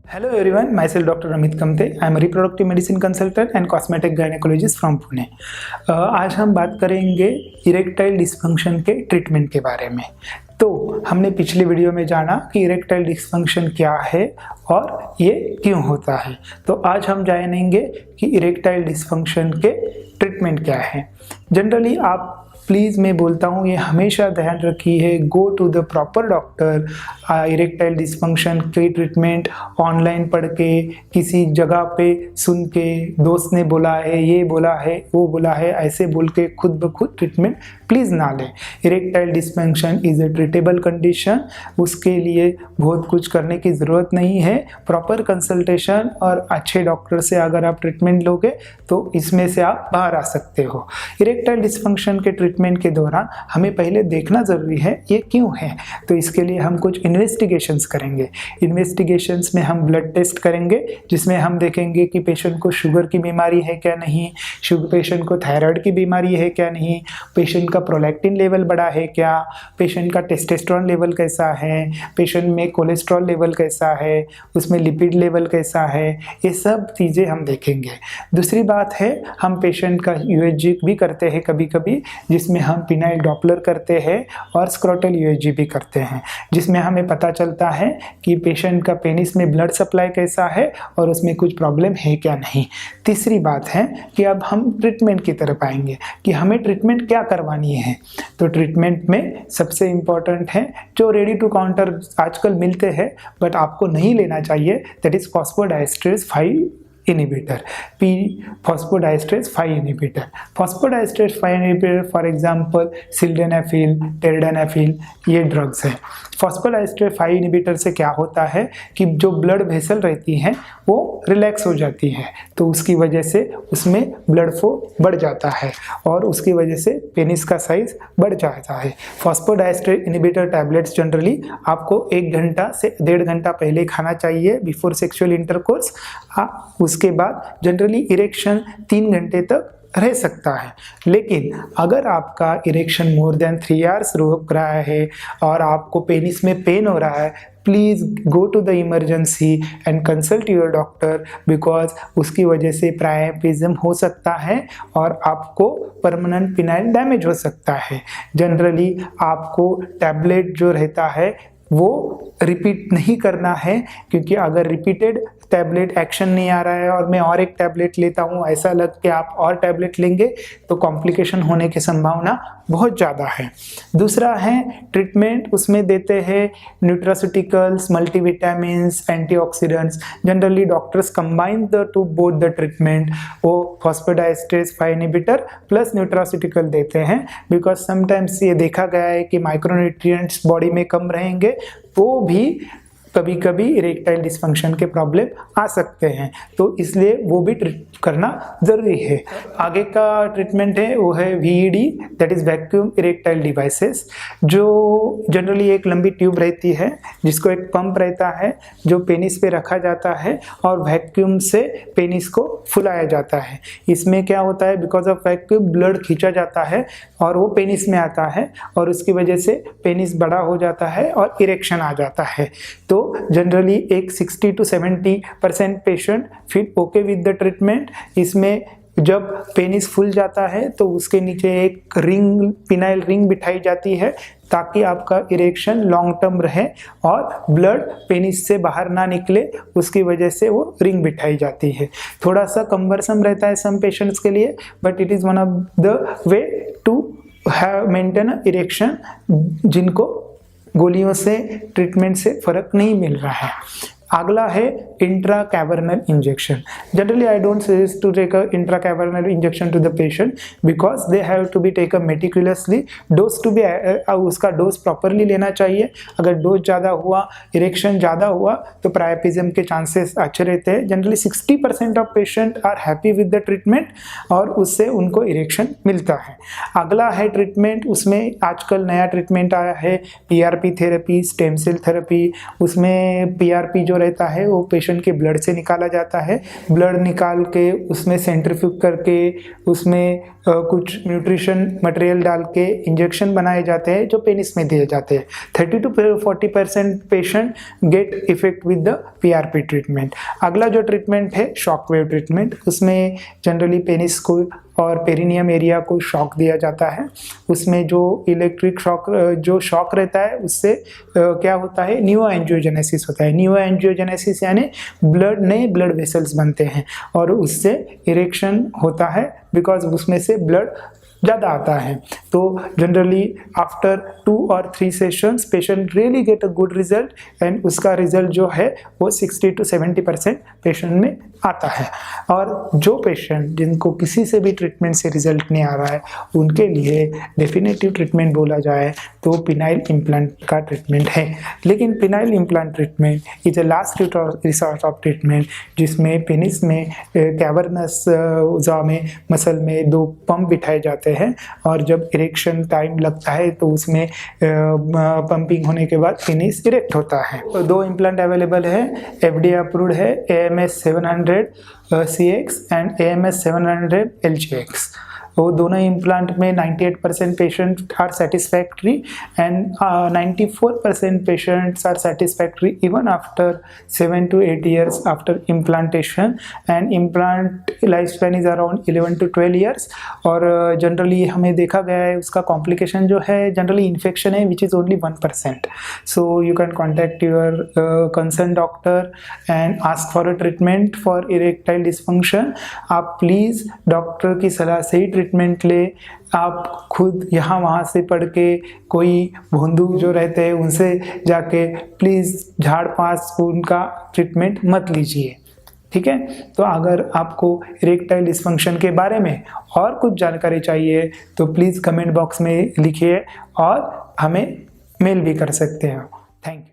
Hello everyone, myself Dr. Amit Kamte. I am a reproductive medicine consultant and cosmetic gynecologist from Pune. आज हम बात करेंगे erectile dysfunction के treatment के बारे में। तो हमने पिछले वीडियो में जाना कि इरेक्टाइल डिस्फंक्शन क्या है और ये क्यों होता है। तो आज हम जानेंगे कि इरेक्टाइल डिस्फंक्शन के ट्रीटमेंट क्या है। जनरली आप प्लीज़ मैं बोलता हूँ ये हमेशा ध्यान रखिए, go to the proper doctor. Erectile dysfunction की ट्रीटमेंट ऑनलाइन पढ़ के, किसी जगह पे सुन के, दोस्त ने बोला है, ये बोला है, वो बोला है, ऐसे बोल के खुद ब खुद ट्रीटमेंट प्लीज़ ना लें। Erectile dysfunction is a treatable condition, उसके लिए बहुत कुछ करने की ज़रूरत नहीं है। प्रॉपर कंसल्टेशन और अच्छे डॉक्टर से अगर आप ट्रीटमेंट लोगे तो इसमें से आप बाहर आ सकते हो। इरेक्टाइल डिस्फंक्शन के ट्रीटमेंट के दौरान हमें पहले देखना ज़रूरी है ये क्यों है। तो इसके लिए हम कुछ इन्वेस्टिगेशंस करेंगे। इन्वेस्टिगेशंस में हम ब्लड टेस्ट करेंगे, जिसमें हम देखेंगे कि पेशेंट को शुगर की बीमारी है क्या नहीं, पेशेंट को थायराइड की बीमारी है क्या नहीं, पेशेंट का प्रोलैक्टिन लेवल बढ़ा है क्या, पेशेंट का टेस्टोस्टेरोन लेवल कैसा है, पेशेंट में कोलेस्ट्रॉल लेवल कैसा है, उसमें लिपिड लेवल कैसा है, ये सब चीज़ें हम देखेंगे। दूसरी बात है, हम पेशेंट का यूएचजी भी करते हैं कभी कभी, जिसमें हम पिनाइल डॉपलर करते हैं और स्क्रोटल यूएचजी भी करते हैं, जिसमें हमें पता चलता है कि पेशेंट का पेनिस में ब्लड सप्लाई कैसा है और उसमें कुछ प्रॉब्लम है क्या नहीं। तीसरी बात है कि अब हम ट्रीटमेंट की तरफ आएंगे कि हमें ट्रीटमेंट क्या करवानी है। तो ट्रीटमेंट में सबसे इम्पॉर्टेंट है जो रेडी टू काउंटर आजकल मिलते हैं बट आपको नहीं लेना चाहिए, that is phosphodiesterase 5 inhibitor, phosphodiesterase 5 inhibitor. Phosphodiesterase 5 inhibitor for example sildenafil, टेरिडेनाफिल, ये ड्रग्स हैं। फॉस्फोडाइएस्ट्रेस 5 इनिबिटर से क्या होता है कि जो ब्लड वेसल रहती हैं वो रिलैक्स हो जाती है, तो उसकी वजह से उसमें ब्लड फ्लो बढ़ जाता है और उसकी वजह से पेनिस का साइज बढ़ जाता है। फॉस्फोडाइएस्ट्रेस इनिबिटर टैबलेट्स जनरली आपको 1 घंटा से 1.5 घंटा पहले खाना चाहिए बिफोर सेक्सुअल इंटरकोर्स। उसके बाद जनरली इरेक्शन 3 घंटे तक रह सकता है। लेकिन अगर आपका इरेक्शन मोर देन 3 आवर्स रुक रहा है और आपको पेनिस में पेन हो रहा है, please go to the emergency and consult your doctor, because उसकी वजह से प्रायपिज्म हो सकता है और आपको परमानेंट पिनाइल डैमेज हो सकता है। जनरली आपको टैबलेट जो रहता है वो रिपीट नहीं करना है, क्योंकि अगर रिपीटेड टैबलेट एक्शन नहीं आ रहा है और मैं और एक टैबलेट लेता हूँ, ऐसा लग के आप और टैबलेट लेंगे तो कॉम्प्लिकेशन होने की संभावना बहुत ज़्यादा है। दूसरा है ट्रीटमेंट, उसमें देते हैं nutraceuticals, multivitamins, antioxidants. Generally doctors combine the two both the treatment, वो फॉस्फोडाइएस्ट्रेस 5 इनिबिटर प्लस न्यूट्रास्यूटिकल देते हैं, बिकॉज समटाइम्स ये देखा गया है कि माइक्रोन्यूट्रिएंट्स बॉडी में कम रहेंगे तो भी कभी कभी इरेक्टाइल डिस्फंक्शन के प्रॉब्लम आ सकते हैं, तो इसलिए वो भी ट्रीट करना ज़रूरी है। आगे का ट्रीटमेंट है वो है VED, that is vacuum erectile devices, जो जनरली एक लंबी ट्यूब रहती है जिसको एक पंप रहता है जो पेनिस पे रखा जाता है और वैक्यूम से पेनिस को फुलाया जाता है। इसमें क्या होता है, बिकॉज ऑफ वैक्यूम ब्लड खींचा जाता है और वो पेनिस में आता है और उसकी वजह से पेनिस बड़ा हो जाता है और इरेक्शन आ जाता है। तो जनरली एक 60 to 70% patient feel okay with the treatment. इसमें जब पेनिस फूल जाता है तो उसके नीचे एक रिंग, पिनाइल रिंग बिठाई जाती है ताकि आपका इरेक्शन लॉन्ग टर्म रहे और ब्लड पेनिस से बाहर ना निकले, उसकी वजह से वो रिंग बिठाई जाती है। थोड़ा सा कम्बरसम रहता है सम पेशेंट्स के लिए, but it is one of the way to have maintain erection जिनको गोलियों से, ट्रीटमेंट से फ़र्क नहीं मिल रहा है। अगला है intra cavernal injection. Generally I don't suggest to take a intra cavernal injection to the patient because they have to be taken meticulously. Dose to be उसका डोज प्रॉपरली लेना चाहिए। अगर डोज ज़्यादा हुआ, इरेक्शन ज़्यादा हुआ तो प्रायपिज्म के चांसेस अच्छे रहते हैं। Generally 60% of patient are happy with the treatment और उससे उनको इरेक्शन मिलता है। अगला है ट्रीटमेंट, उसमें आजकल नया ट्रीटमेंट आया है PRP therapy, stem cell therapy. उसमें PRP जो रहता है वो पेशेंट के ब्लड से निकाला जाता है। ब्लड निकाल के उसमें सेंट्रीफ्यूज करके उसमें कुछ न्यूट्रिशन मटेरियल डाल के इंजेक्शन बनाए जाते हैं जो पेनिस में दिए जाते हैं। 30 to 40% patient get effect with the PRP treatment. अगला जो ट्रीटमेंट है शॉक वेव ट्रीटमेंट, उसमें जनरली पेनिस को और पेरिनियम एरिया को शॉक दिया जाता है। उसमें जो इलेक्ट्रिक शॉक जो शॉक रहता है उससे क्या होता है, न्यू एंजियोजेनेसिस होता है। न्यू एंजियोजेनेसिस यानी नए ब्लड वेसल्स बनते हैं और उससे इरेक्शन होता है, बिकॉज उसमें से ब्लड ज़्यादा आता है। तो generally after 2 or 3 sessions patient really get a good result and उसका रिजल्ट जो है वो 60 to 70% पेशेंट में आता है। और जो पेशेंट जिनको किसी से भी ट्रीटमेंट से रिजल्ट नहीं आ रहा है उनके लिए डेफिनेटिव ट्रीटमेंट बोला जाए तो पिनाइल इम्प्लांट का ट्रीटमेंट है। लेकिन phenyl implant treatment is a last resort of treatment, जिसमें पेनिस में कैवर्नस ऊर्जा में मसल में 2 पंप बिठाए जाते हैं और जब इरेक्शन टाइम लगता है तो उसमें पंपिंग होने के बाद पेनिस इरेक्ट होता है। तो 2 इम्प्लांट अवेलेबल है, FDA अप्रूव्ड है, AMS 700 CX and AMS 700 LGX। वो दोनों इम्प्लांट में 98% patient are satisfactory and 94% patients are satisfactory even after 7 to 8 years after implantation. And implant life span is around 11 to 12 years। और generally हमें देखा गया है उसका कॉम्प्लिकेशन जो है जनरली इन्फेक्शन है, which is only 1%। So you can contact your concern doctor and ask for a treatment for erectile dysfunction. आप प्लीज़ डॉक्टर की सलाह से ही ट्रीटमेंट ले। आप खुद यहाँ वहाँ से पढ़ के कोई भोंदू जो रहते हैं उनसे जाके प्लीज़ झाड़ पास उनका ट्रीटमेंट मत लीजिए, ठीक है। तो अगर आपको इरेक्टाइल डिस्फंक्शन के बारे में और कुछ जानकारी चाहिए तो प्लीज़ कमेंट बॉक्स में लिखिए और हमें मेल भी कर सकते हैं। Thank you.